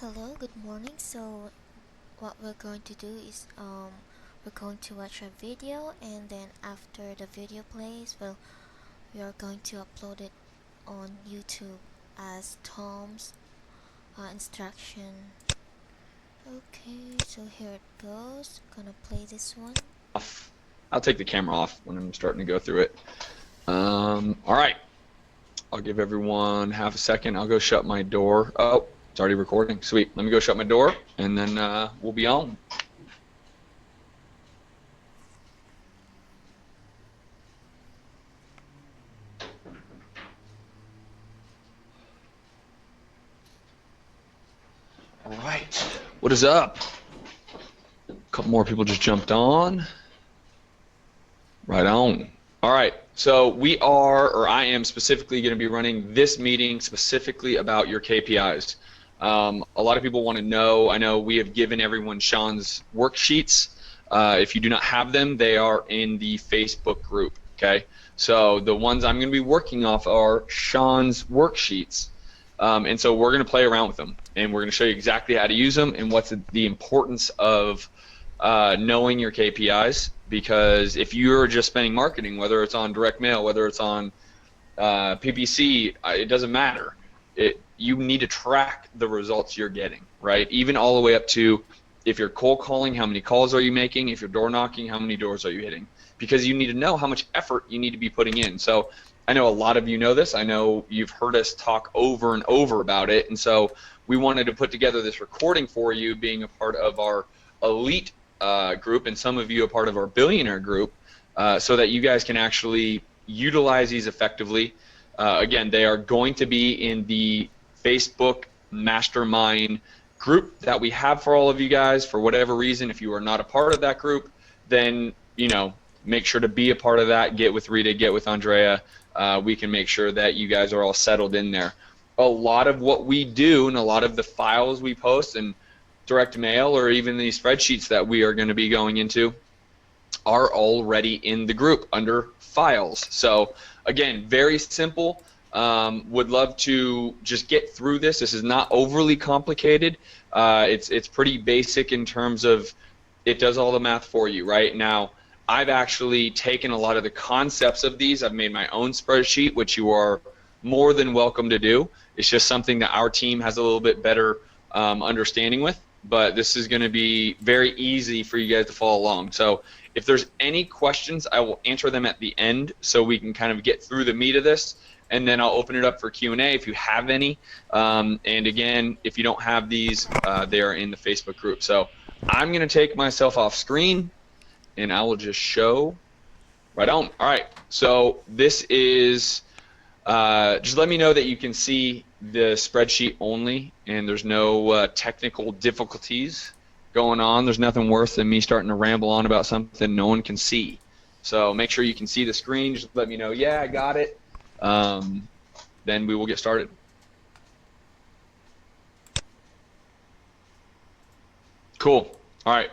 Hello, good morning. So what we're going to do is we're going to watch a video, and then after the video plays, we are going to upload it on YouTube as Tom's instruction. Okay, so here it goes. Gonna play this one. Off. I'll take the camera off when I'm starting to go through it. All right. I'll give everyone half a second. I'll go shut my door. Oh, it's already recording. Sweet. Let me go shut my door, and then we'll be on. All right. What is up? A couple more people just jumped on. Right on. All right. So we are, or I am specifically going to be running this meeting specifically about your KPIs. A lot of people want to know. I know we have given everyone Sean's worksheets. If you do not have them, they are in the Facebook group. Okay. So the ones I'm going to be working off are Sean's worksheets. And so we're going to play around with them, and we're going to show you exactly how to use them and what's the importance of knowing your KPIs. Because if you're just spending marketing, whether it's on direct mail, whether it's on PPC, it doesn't matter. You need to track the results you're getting, right? Even all the way up to if you're cold calling, how many calls are you making? If you're door knocking, how many doors are you hitting? Because you need to know how much effort you need to be putting in. So I know a lot of you know this. I know you've heard us talk over and over about it. And so we wanted to put together this recording for you, being a part of our elite group, and some of you a part of our billionaire group, so that you guys can actually utilize these effectively. Again, they are going to be in the Facebook mastermind group that we have for all of you guys. For whatever reason, if you are not a part of that group, then make sure to be a part of that. Get with Rita, get with Andrea. We can make sure that you guys are all settled in there. A lot of what we do and a lot of the files we post and direct mail, or even these spreadsheets that we are going to be going into, are already in the group under files. So again, very simple. Would love to just get through this. This is not overly complicated. It's pretty basic in terms of it does all the math for you. Right now, I've actually taken a lot of the concepts of these. I've made my own spreadsheet, which you are more than welcome to do. It's just something that our team has a little bit better understanding with. But this is going to be very easy for you guys to follow along. So if there's any questions, I will answer them at the end so we can kind of get through the meat of this, and then I'll open it up for Q&A if you have any. And again, if you don't have these, they are in the Facebook group. So I'm going to take myself off screen, and I will just show right on. All right, so this is just let me know that you can see the spreadsheet only, and there's no technical difficulties going on. There's nothing worse than me starting to ramble on about something no one can see. So make sure you can see the screen. Just let me know, yeah, I got it. Then we will get started. Cool. All right.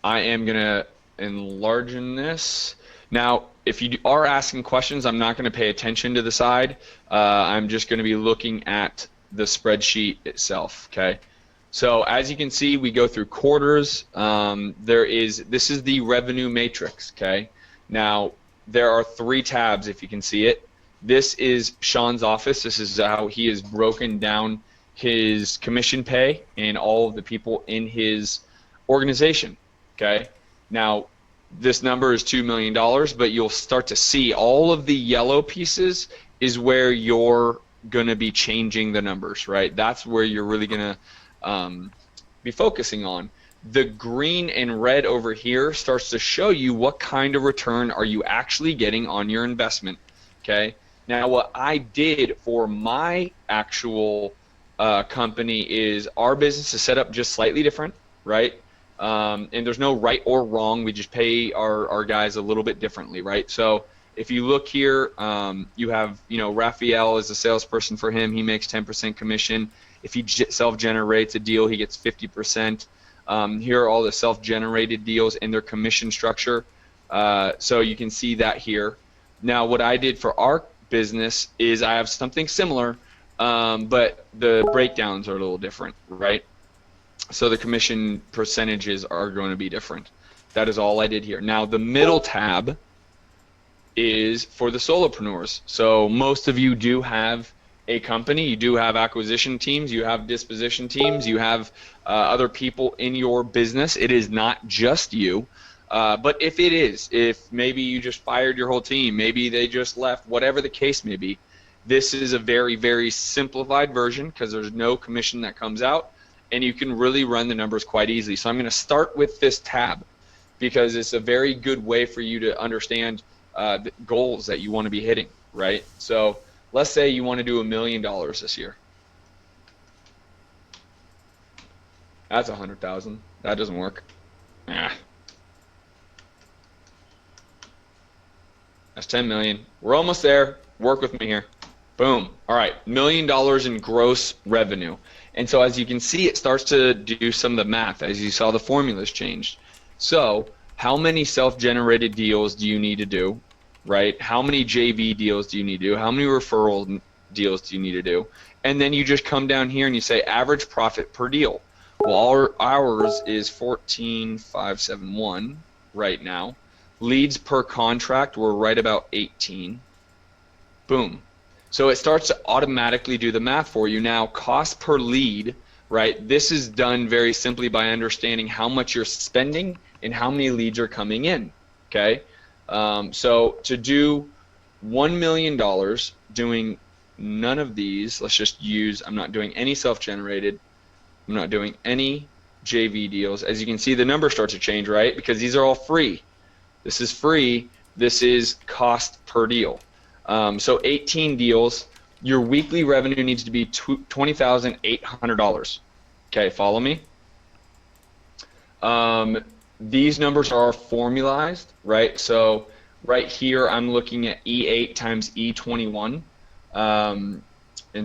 I am going to enlarge this. Now, if you are asking questions, I'm not going to pay attention to the side. I'm just going to be looking at the spreadsheet itself, okay? So as you can see, we go through quarters. This is the revenue matrix, okay? Now, there are 3 tabs, if you can see it. This is Sean's office. This is how he has broken down his commission pay and all of the people in his organization, okay? Now, this number is $2 million, but you'll start to see all of the yellow pieces is where you're going to be changing the numbers, right? That's where you're really going to be focusing on. The green and red over here starts to show you what kind of return are you actually getting on your investment, okay? Now, what I did for my actual company is our business is set up just slightly different, right? And there's no right or wrong. We just pay our guys a little bit differently, right? So if you look here, you have, Raphael is a salesperson. For him, he makes 10% commission. If he self-generates a deal, he gets 50%. Here are all the self-generated deals and their commission structure. So you can see that here. Now, what I did for our business is I have something similar, but the breakdowns are a little different, right? So the commission percentages are going to be different. That is all I did here. Now the middle tab is for the solopreneurs. So most of you do have a company, you do have acquisition teams, you have disposition teams, you have other people in your business. It is not just you. But if it is, if maybe you just fired your whole team, maybe they just left, whatever the case may be, this is a very, very simplified version because there's no commission that comes out, and you can really run the numbers quite easily. So I'm going to start with this tab because it's a very good way for you to understand the goals that you want to be hitting, right? So let's say you want to do $1 million this year. That's 100,000. That doesn't work. Nah. That's 10 million. We're almost there. Work with me here. Boom. All right, $1 million in gross revenue. And so as you can see, it starts to do some of the math as you saw the formulas changed. So how many self-generated deals do you need to do, right? How many JV deals do you need to do? How many referral deals do you need to do? And then you just come down here and you say average profit per deal. Well, ours is 14,571 right now. Leads per contract, we're right about 18. Boom. So it starts to automatically do the math for you. Now, cost per lead, right? This is done very simply by understanding how much you're spending and how many leads are coming in, okay? So to do $1 million, doing none of these, let's just use, I'm not doing any self-generated, I'm not doing any JV deals. As you can see, the numbers start to change, right? Because these are all free. This is free. This is cost per deal. So 18 deals, your weekly revenue needs to be $20,800. Okay, follow me? These numbers are formalized, right? So right here, I'm looking at E8 times E21. And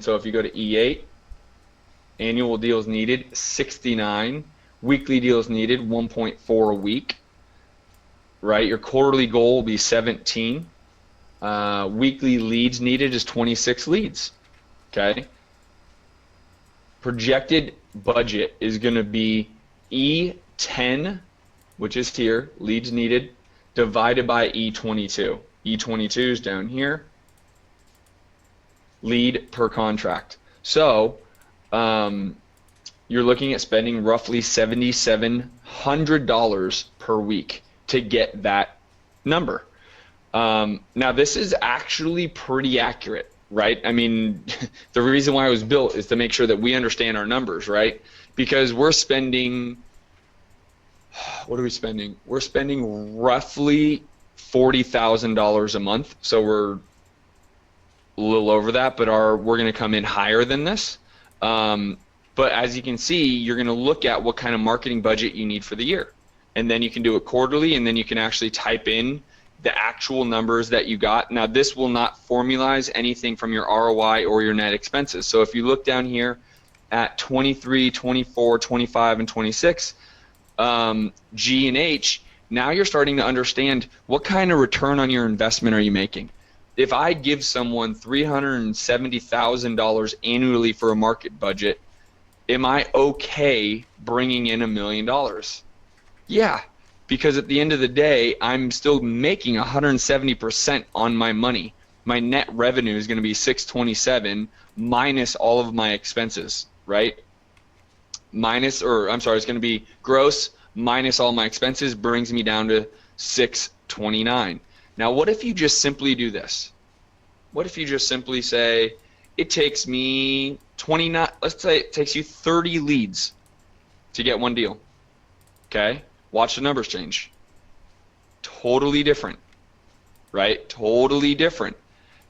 so if you go to E8, annual deals needed, 69. Weekly deals needed, 1.4 a week. Right, your quarterly goal will be 17. Weekly leads needed is 26 leads. Okay. Projected budget is going to be E10, which is here, leads needed, divided by E22. E22 is down here. Lead per contract. So you're looking at spending roughly $7,700 per week to get that number. Now this is actually pretty accurate, right? I mean, the reason why it was built is to make sure that we understand our numbers, right? Because we're spending, what are we spending? We're spending roughly $40,000 a month, so we're a little over that, but we're going to come in higher than this. But as you can see, you're going to look at what kind of marketing budget you need for the year. And then you can do it quarterly, and then you can actually type in the actual numbers that you got. Now, this will not formalize anything from your ROI or your net expenses. So if you look down here at 23, 24, 25, and 26, G and H, now you're starting to understand what kind of return on your investment are you making. If I give someone $370,000 annually for a market budget, am I okay bringing in $1 million? Yeah, because at the end of the day, I'm still making 170% on my money. My net revenue is going to be 627 minus all of my expenses, right? It's going to be gross minus all my expenses brings me down to 629. Now, what if you just simply do this? What if you just simply say, it takes me 29, let's say it takes you 30 leads to get one deal, okay? Watch the numbers change. Totally different, right? Totally different.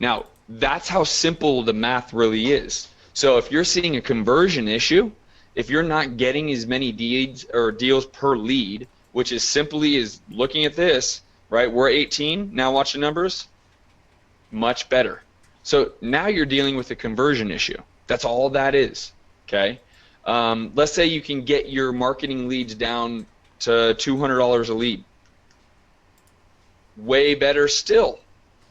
Now, that's how simple the math really is. So if you're seeing a conversion issue, if you're not getting as many deals per lead, which is simply is looking at this, right? We're 18, now watch the numbers, much better. So now you're dealing with a conversion issue. That's all that is, okay? Let's say you can get your marketing leads down to $200 a lead. Way better still,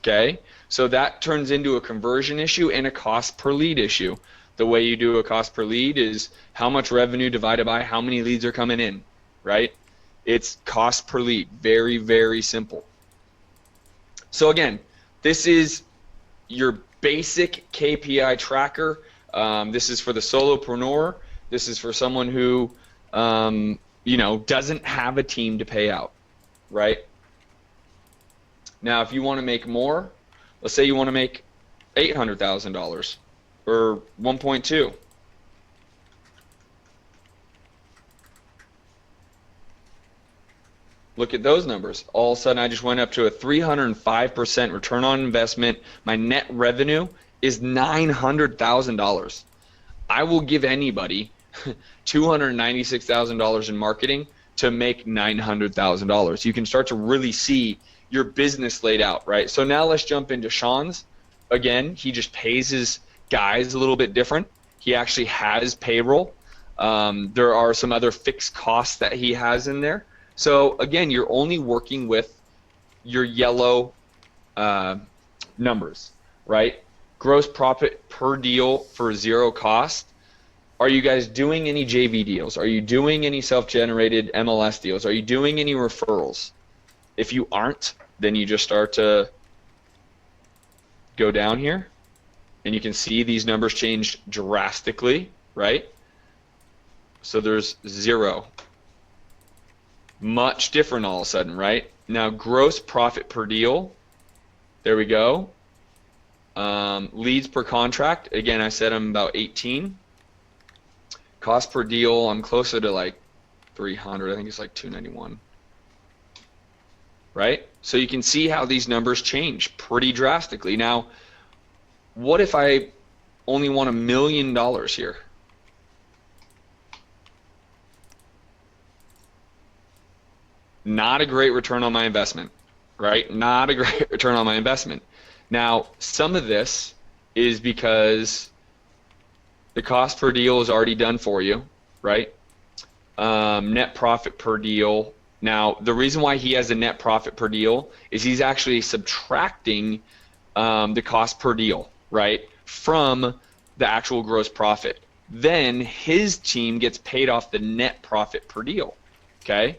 okay? So that turns into a conversion issue and a cost per lead issue. The way you do a cost per lead is how much revenue divided by how many leads are coming in, right? It's cost per lead. Very, very simple. So again, this is your basic KPI tracker. This is for the solopreneur. This is for someone who, doesn't have a team to pay out, right? Now, if you want to make more, let's say you want to make $800,000 or 1.2. Look at those numbers. All of a sudden, I just went up to a 305% return on investment. My net revenue is $900,000. I will give anybody $296,000 in marketing to make $900,000. You can start to really see your business laid out, right? So now let's jump into Sean's. Again, he just pays his guys a little bit different. He actually has payroll. There are some other fixed costs that he has in there. So again, you're only working with your yellow numbers, right? Gross profit per deal for zero cost. Are you guys doing any JV deals? Are you doing any self-generated MLS deals? Are you doing any referrals? If you aren't, then you just start to go down here, and you can see these numbers change drastically, right? So there's zero. Much different all of a sudden, right? Now, gross profit per deal, there we go. Leads per contract, again, I said I'm about 18. Cost per deal, I'm closer to like 300. I think it's like 291. Right? So you can see how these numbers change pretty drastically. Now, what if I only want $1 million here? Not a great return on my investment, right? Not a great return on my investment. Now, some of this is because the cost per deal is already done for you, right? Net profit per deal. Now, the reason why he has a net profit per deal is he's actually subtracting the cost per deal, right, from the actual gross profit. Then his team gets paid off the net profit per deal, okay?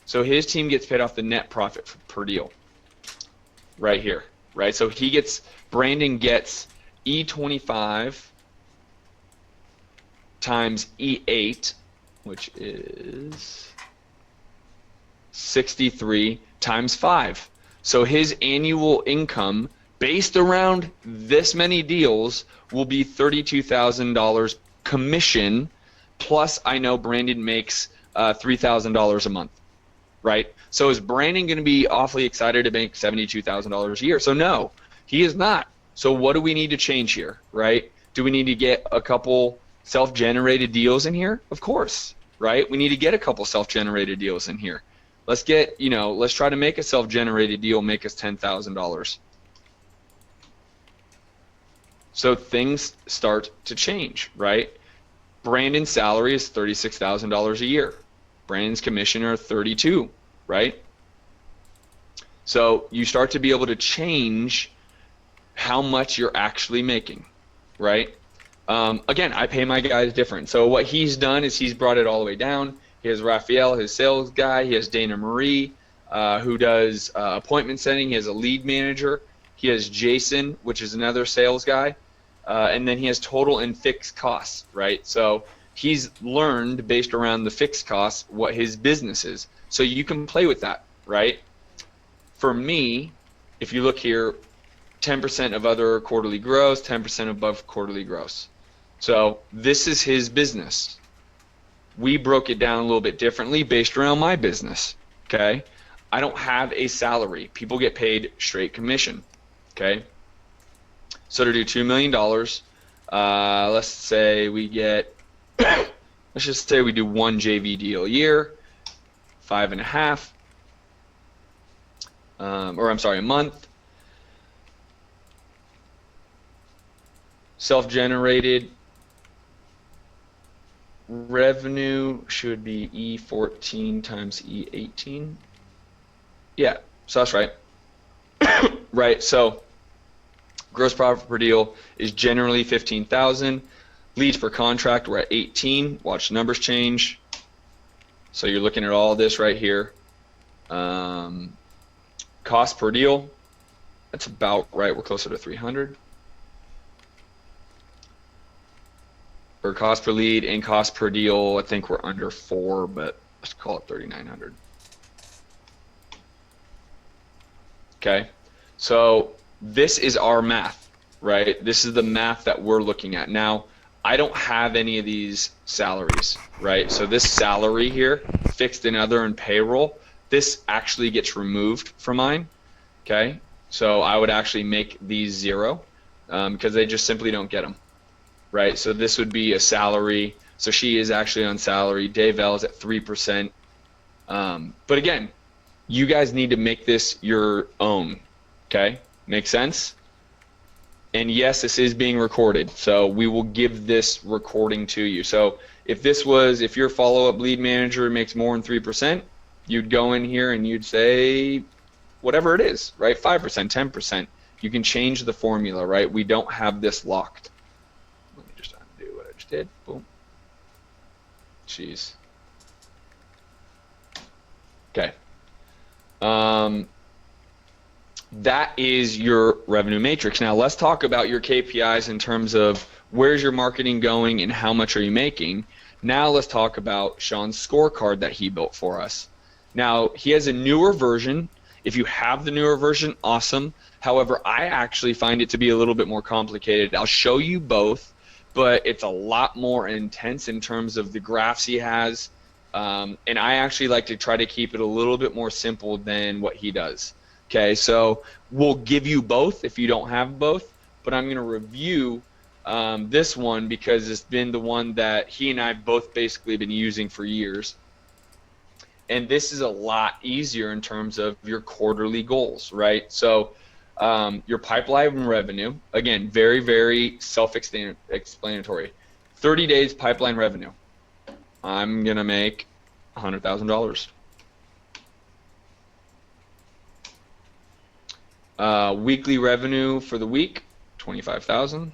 So his team gets paid off the net profit per deal right here, right? So Brandon gets E25 times E8, which is 63 times 5. So his annual income based around this many deals will be $32,000 commission, plus I know Brandon makes $3,000 a month, right? So is Brandon going to be awfully excited to make $72,000 a year? So no, he is not. So what do we need to change here, right? Do we need to get a couple self-generated deals in here? Of course, right? We need to get a couple self-generated deals in here. Let's try to make a self-generated deal make us $10,000. So things start to change, right? Brandon's salary is $36,000 a year. Brandon's commission are $32,000, right? So you start to be able to change how much you're actually making, right? Again, I pay my guys different. So what he's done is he's brought it all the way down. He has Raphael, his sales guy. He has Dana Marie, who does appointment setting. He has a lead manager. He has Jason, which is another sales guy. And then he has total and fixed costs, right? So he's learned based around the fixed costs what his business is. So you can play with that, right? For me, if you look here, 10% of other quarterly gross, 10% above quarterly gross. So this is his business. We broke it down a little bit differently based around my business, okay? I don't have a salary. People get paid straight commission, okay? So to do $2 million, let's say we get, let's just say we do one JV deal a year, 5.5, a month. Self-generated revenue should be E14 times E18. Yeah, so that's right. Right, so Gross profit per deal is generally 15,000. Leads per contract, we're at 18. Watch the numbers change. So you're looking at all this right here. Cost per deal, that's about right. We're closer to 300. Or cost per lead and cost per deal, I think we're under 4, but let's call it 3,900. Okay, so this is our math, right? This is the math that we're looking at. Now, I don't have any of these salaries, right? So this salary here, fixed and other and payroll, this actually gets removed from mine, okay? So I would actually make these 0 because they just simply don't get them, right? So this would be a salary. So she is actually on salary. Dave L is at 3%. But again, you guys need to make this your own, okay? Make sense? And yes, this is being recorded, so we will give this recording to you. So if your follow-up lead manager makes more than 3%, you'd go in here and you'd say whatever it is, right? 5%, 10%. You can change the formula, right? We don't have this locked. Let me just undo what I just did. Boom. Jeez. Okay. That is your revenue matrix. Now let's talk about your KPIs in terms of where's your marketing going and how much are you making. Now let's talk about Sean's scorecard that he built for us. Now he has a newer version. If you have the newer version, awesome. However, I actually find it to be a little bit more complicated. I'll show you both, but it's a lot more intense in terms of the graphs he has. And I actually like to try to keep it a little bit more simple than what he does. Okay, so we'll give you both if you don't have both, but I'm going to review this one because it's been the one that he and I both basically been using for years. And this is a lot easier in terms of your quarterly goals, right? So your pipeline revenue, again, very, very self-explanatory. 30 days pipeline revenue. I'm going to make $100,000. Weekly revenue for the week, 25,000.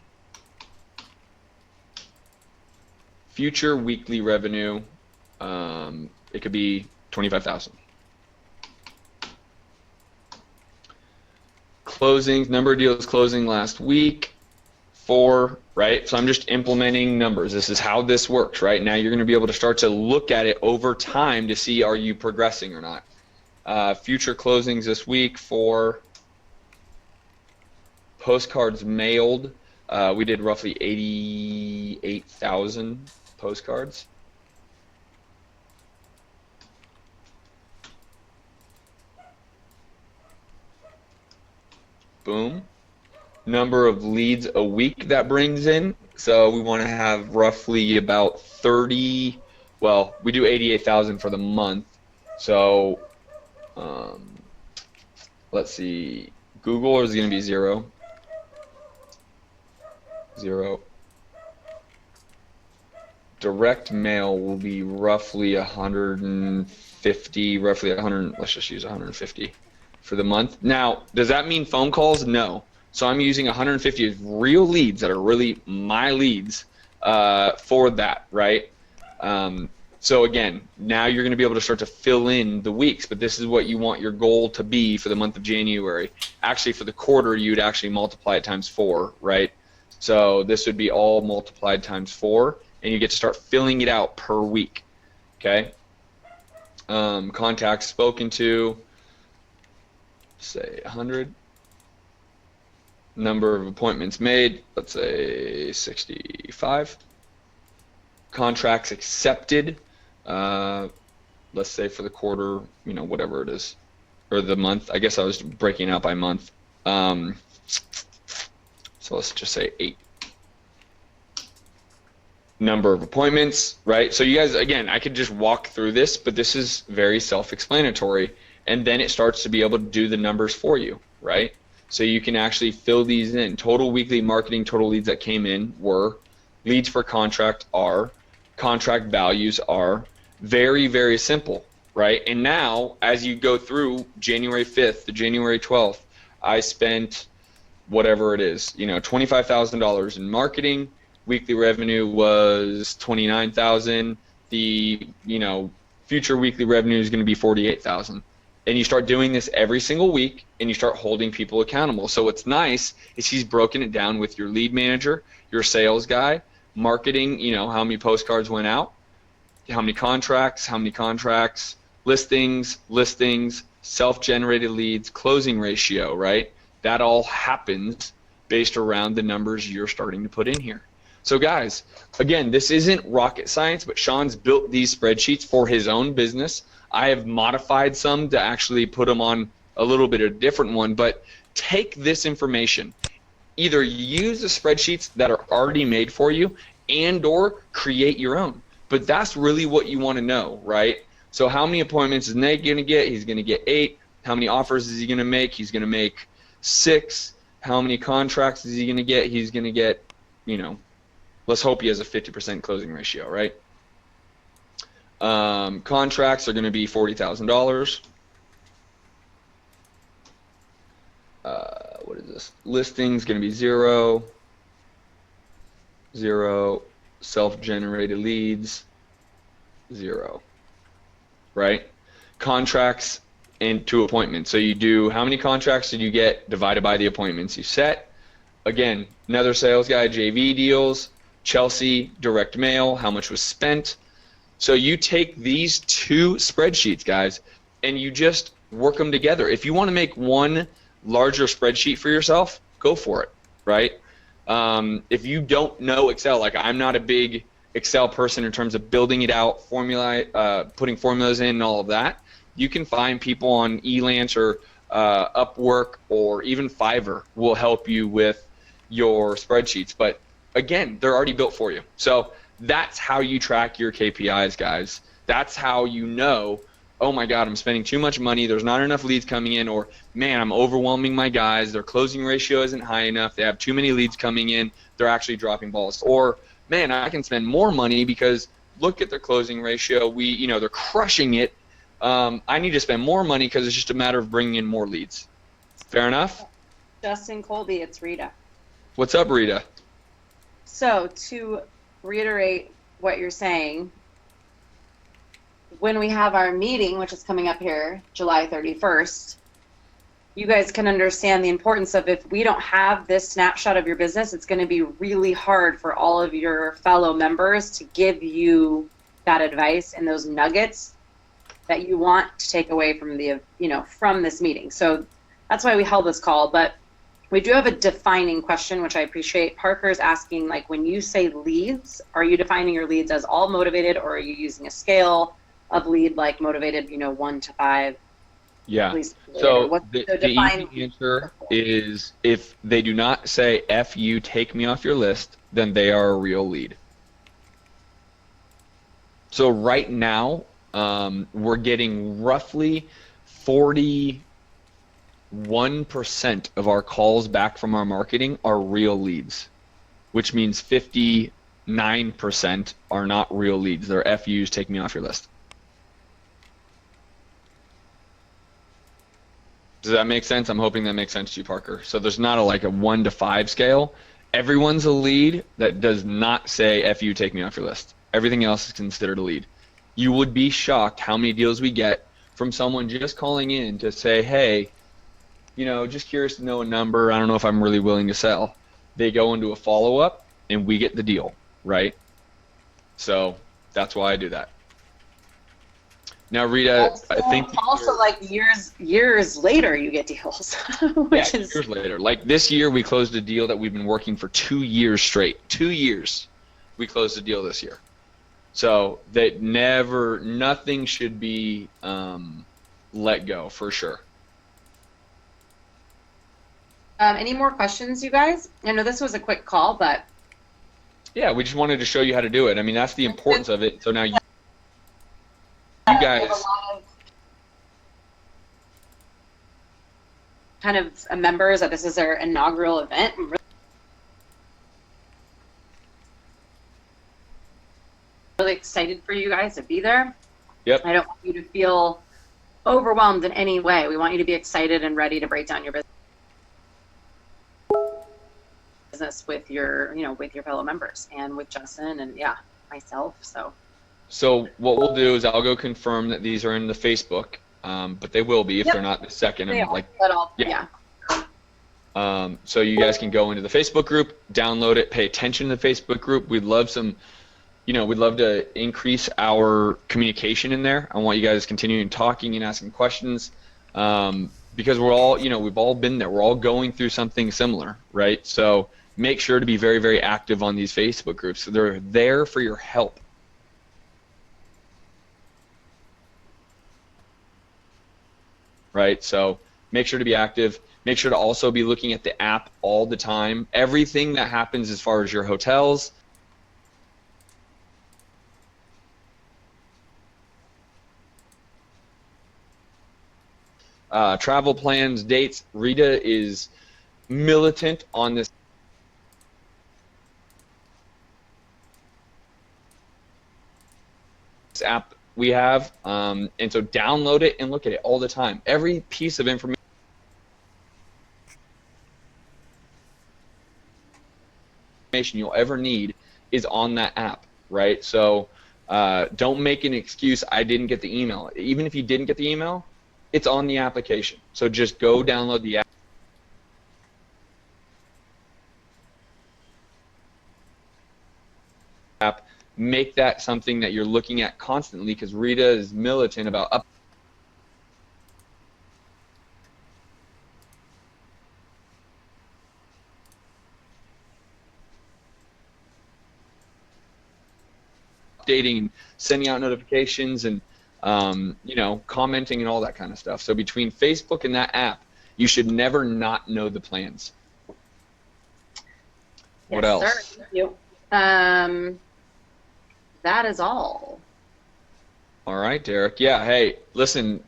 Future weekly revenue, it could be 25,000. Closings, number of deals closing last week, 4, right? So I'm just implementing numbers. This is how this works, right? Now you're going to be able to start to look at it over time to see are you progressing or not. Future closings this week for postcards mailed, we did roughly 88,000 postcards. Boom. Number of leads a week that brings in. So we want to have roughly about 30, well, we do 88,000 for the month. So let's see, Google is going to be 0. 0. Direct mail will be roughly 150, roughly 100, let's just use 150 for the month. Now, does that mean phone calls? No. So I'm using 150 as real leads that are really my leads for that, right? So again, now you're going to be able to start to fill in the weeks, but this is what you want your goal to be for the month of January. Actually, for the quarter, you'd actually multiply it times 4, right? So this would be all multiplied times 4, and you get to start filling it out per week, okay? Contacts spoken to, say 100. Number of appointments made, let's say 65. Contracts accepted, let's say for the quarter, you know, whatever it is, or the month. I guess I was breaking out by month. So let's just say 8. Number of appointments, right? So you guys, again, I could just walk through this, but this is very self-explanatory, and then it starts to be able to do the numbers for you, right? So you can actually fill these in. Total weekly marketing, total leads that came in were, leads per contract are, contract values are, very, very simple, right? And now, as you go through January 5th to January 12th, I spent whatever it is, $25,000 in marketing, weekly revenue was 29,000. The, future weekly revenue is going to be 48,000. And you start doing this every single week, and you start holding people accountable. So what's nice is he's broken it down with your lead manager, your sales guy, marketing, how many postcards went out, how many contracts, listings, self-generated leads, closing ratio, right? That all happens based around the numbers you're starting to put in here. So guys, again, this isn't rocket science, but Sean's built these spreadsheets for his own business. I have modified some to actually put them on a little bit of a different one, but take this information. Either use the spreadsheets that are already made for you and or create your own. But that's really what you want to know, right? So how many appointments is Nate going to get? He's going to get 8. How many offers is he going to make? He's going to make 6. How many contracts is he going to get? He's going to get, let's hope he has a 50% closing ratio, right? Contracts are going to be $40,000. What is this? Listings going to be 0. Self-generated leads, 0. Right? Contracts into appointments. So you do, how many contracts did you get divided by the appointments you set? Again, another sales guy, JV deals, Chelsea, direct mail, how much was spent. So you take these 2 spreadsheets, guys, and you just work them together. If you want to make one larger spreadsheet for yourself, go for it, right? If you don't know Excel, like I'm not a big Excel person in terms of building it out, putting formulas in and all of that, you can find people on Elance or Upwork or even Fiverr will help you with your spreadsheets. But again, they're already built for you. So that's how you track your KPIs, guys. That's how you know, oh my God, I'm spending too much money, there's not enough leads coming in, or man, I'm overwhelming my guys, their closing ratio isn't high enough, they have too many leads coming in, they're actually dropping balls. Or man, I can spend more money because look at their closing ratio, they're crushing it. I need to spend more money because it's just a matter of bringing in more leads. Fair enough? Justin Colby, it's Rita. What's up, Rita? So to reiterate what you're saying, when we have our meeting, which is coming up here, July 31st, you guys can understand the importance of, if we don't have this snapshot of your business, it's going to be really hard for all of your fellow members to give you that advice and those nuggets that you want to take away from from this meeting. So that's why we held this call. But we do have a defining question, which I appreciate. Parker's asking, like, when you say leads, are you defining your leads as all motivated, or are you using a scale of lead, like motivated, 1 to 5? Yeah. So the easy answer is, if they do not say F you, take me off your list, then they are a real lead. So right now, we're getting roughly 41% of our calls back from our marketing are real leads, which means 59% are not real leads. They're FUs, take me off your list. Does that make sense? I'm hoping that makes sense to you, Parker. So there's not a 1 to 5 scale. Everyone's a lead that does not say FU, take me off your list. Everything else is considered a lead. You would be shocked how many deals we get from someone just calling in to say, hey, just curious to know a number. I don't know if I'm really willing to sell. They go into a follow-up and we get the deal, right? So that's why I do that. Now, Rita, I think also like years later you get deals. Which is years later. Like this year, we closed a deal that we've been working for 2 years straight. 2 years, we closed a deal this year. So that nothing should be let go, for sure. Any more questions, you guys? I know this was a quick call, but yeah, we just wanted to show you how to do it. I mean, that's the importance of it. So now you guys have a lot of kind of members that this is their inaugural event. I'm really excited for you guys to be there. Yep. I don't want you to feel overwhelmed in any way. We want you to be excited and ready to break down your business. business with your, with your fellow members and with Justin and myself. So what we'll do is I'll go confirm that these are in the Facebook, but they will be if they're not the second. They I'm are, like, but all, yeah. So you guys can go into the Facebook group, download it, pay attention to the Facebook group. We'd love we'd love to increase our communication in there. I want you guys continuing talking and asking questions, because we're all, we've all been there. We're all going through something similar, right? So make sure to be very, very active on these Facebook groups. So they're there for your help. Right? So make sure to be active. Make sure to also be looking at the app all the time. Everything that happens as far as your hotels, travel plans, dates. Rita is militant on this app we have, and so download it and look at it all the time. Every piece of information you'll ever need is on that app, right? So don't make an excuse, I didn't get the email. Even if you didn't get the email, it's on the application. So just go download the app, make that something that you're looking at constantly, because Rita is militant about updating, sending out notifications, and commenting and all that kind of stuff. So between Facebook and that app, you should never not know the plans. What else? Sir. Thank you. That is all. All right, Derek. Yeah. Hey, listen.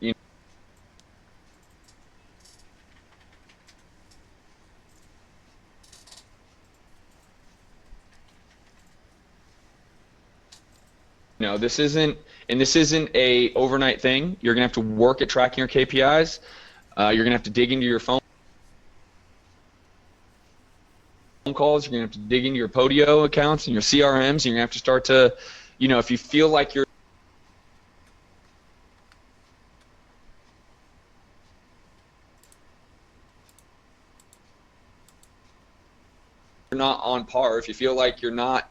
This isn't a overnight thing. You're gonna have to work at tracking your KPIs. You're gonna have to dig into your phone calls. You're gonna have to dig into your Podio accounts and your CRMs. And you're gonna have to start to, if you feel like you're not on par, if you feel like you're not,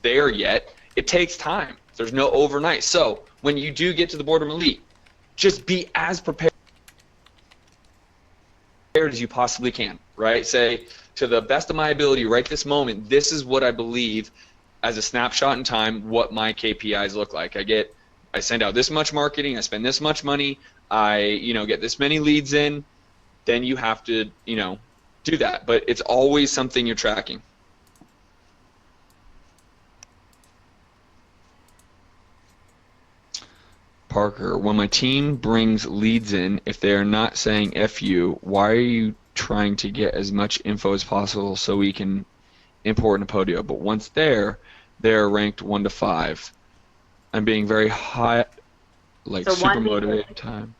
there yet, it takes time. There's no overnight. So when you do get to the Boardroom Elite, just be as prepared as you possibly can, right? Say, to the best of my ability right this moment, this is what I believe as a snapshot in time what my KPIs look like. I send out this much marketing, I spend this much money, I get this many leads in. Then you have to do that, but it's always something you're tracking. Parker, when my team brings leads in, if they are not saying F you, why are you trying to get as much info as possible so we can import in Podio? But once they're ranked 1 to 5. I'm being very high, like super motivated time.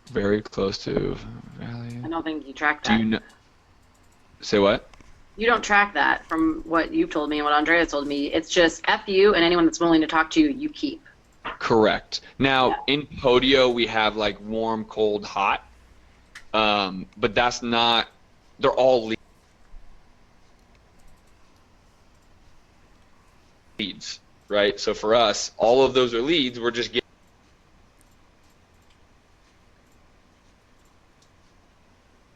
Very close to value. I don't think you track that. Do you know? Say what? You don't track that from what you've told me and what Andrea told me. It's just F you and anyone that's willing to talk to you, you keep. Correct. Now, in Podio, we have like warm, cold, hot. But that's not, they're all leads, right? So for us, all of those are leads. We're just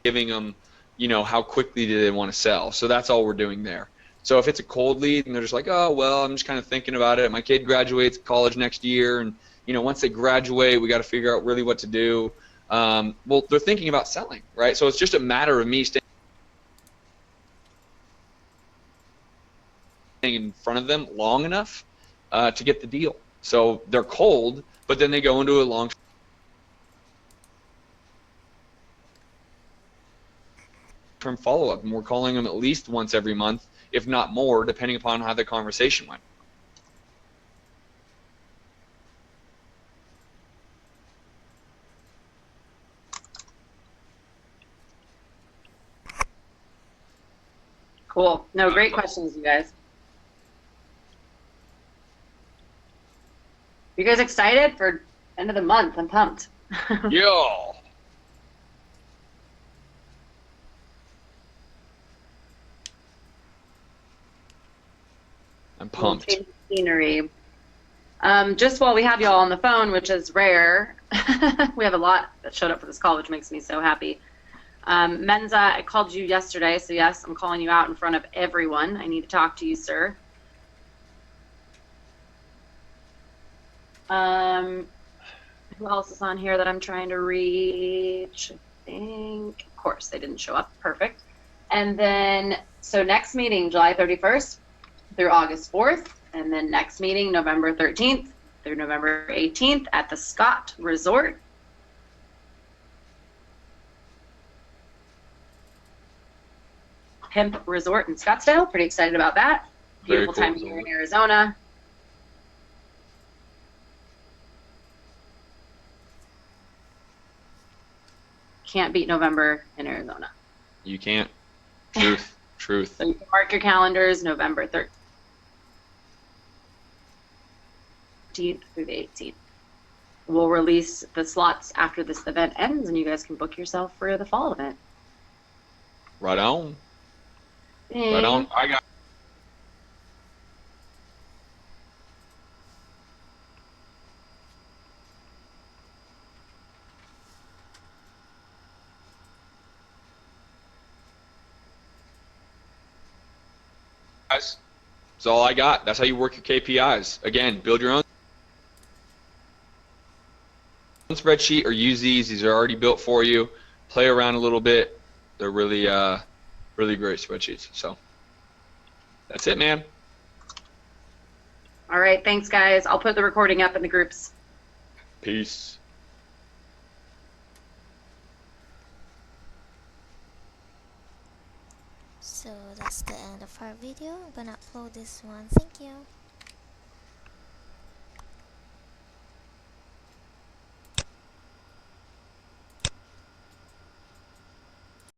giving them, how quickly do they want to sell. So that's all we're doing there. So if it's a cold lead and they're just like, oh, well, I'm just kind of thinking about it. My kid graduates college next year, and once they graduate, we got to figure out really what to do. Well, they're thinking about selling, right? So it's just a matter of me staying in front of them long enough to get the deal. So they're cold, but then they go into a long term follow-up, and we're calling them at least once every month, if not more, depending upon how the conversation went. Cool. No, great questions, you guys. You guys excited for end of the month? I'm pumped. Yeah. I'm Little pumped. change of scenery. Just while we have y'all on the phone, which is rare, we have a lot that showed up for this call, which makes me so happy. Menza, I called you yesterday, so yes, I'm calling you out in front of everyone. I need to talk to you, sir. Who else is on here that I'm trying to reach? I think, of course, they didn't show up. Perfect. And then, so next meeting, July 31st through August 4th, and then next meeting, November 13th through November 18th at the Scott Resort. Hemp Resort in Scottsdale. Pretty excited about that. Beautiful Very time cool. here in Arizona. Can't beat November in Arizona. You can't. Truth. Truth. So you can mark your calendars, November 13th through the 18th. We'll release the slots after this event ends, and you guys can book yourself for the fall event. Right on. Right on. I got. Guys, that's all I got. That's how you work your KPIs. Again, build your own spreadsheet or use these. These are already built for you. Play around a little bit. They're really, really great spreadsheets. So that's it, man. All right, thanks, guys. I'll put the recording up in the groups. Peace. So that's the end of our video. I'm gonna upload this one. Thank you.